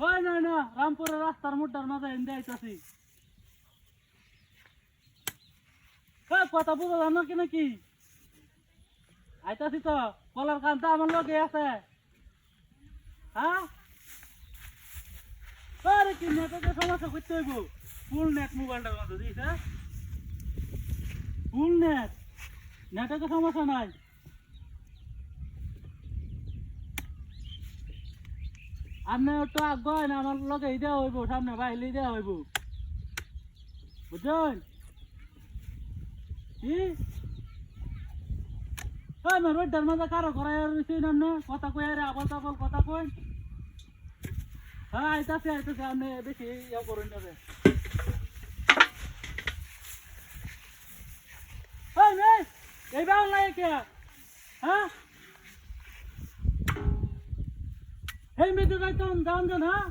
ওই না না রামপুরের রাস্তার মোড়টার মাঝে এনে আইতাছি। কথা বুঝা জানো কি নাকি? আইতাছি তো, কলার কান্তা আমার লগে আছে। হ্যাঁ আরে কি নেটওয়ার্কের সমস্যা করতে হইব? ফুল নেট মোবাইলটার মধ্যে দিস। হ্যাঁ ফুল নেট, নেটওয়ার্কের সমস্যা নাই। আপনি একটু আগে না আমার লগে দেওয়া হইব, সামনে বাইলে দেওয়া হইব, বুঝছেন? কি আমি রোডটার মাঝে কারো করাই রয়েছি না, কথা কই আরে আবল তাবল কথা কই। হ্যাঁ আইতাছে আইতাছে, আপনি বেশি ইয়া করুন না রে। এই মেয়ে এই বাংলা কে? হ্যাঁ এই মেয়েদের যাইতাম যান যান। হ্যাঁ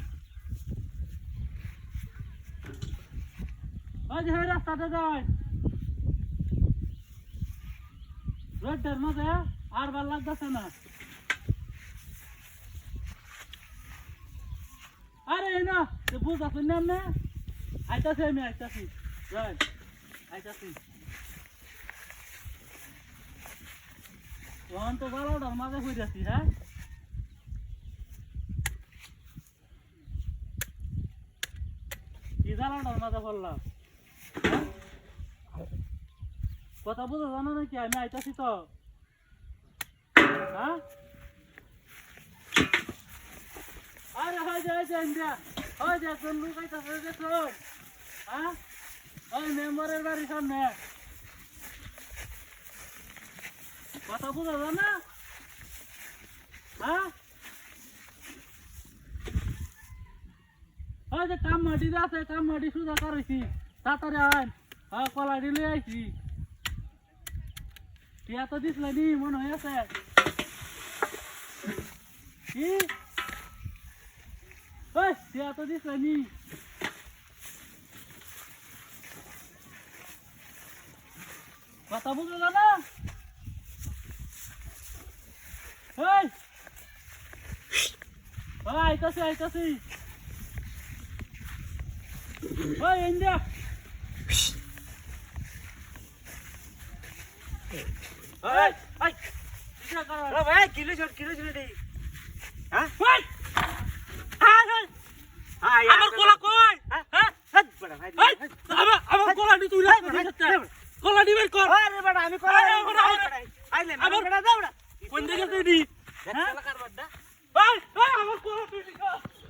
ওই যে রাস্তাটা যায় রোডটার মাঝে, আর ভাল লাগতেছে না। আরে না বুঝতেছেন না আপনি? আইতাছি আমি আইতাছি, আইতাছি। তখন তো বারোটার মাঝে হইতাছি। হ্যাঁ কি জ্বালাটার মাঝে পড়লাম? কথা বুঝা জানো নাকি? আমি আইতাছি তো। হ্যাঁ আরে হয় যে ইন্ডিয়া হয় যে কোন লোক আইতাছে দেখুন। হ্যাঁ ওই মেম্বারের বাড়ির সামনে। কথা বুঝা জানো? হ্যাঁ ওই যে কাম মাটি আছে, কাম মাটি সুদা করেছি তাড়াতাড়ি আন। হ্যাঁ কলা দিলে আইছি, টিয়া তো দিস নি মনে হয়েছে। কি ওই টিয়া তো দিস নি? কথা বুঝো না? এই আইতাছি আইতাছি। ওই ইন্ডিয়া ভাই কিলো ছোট রে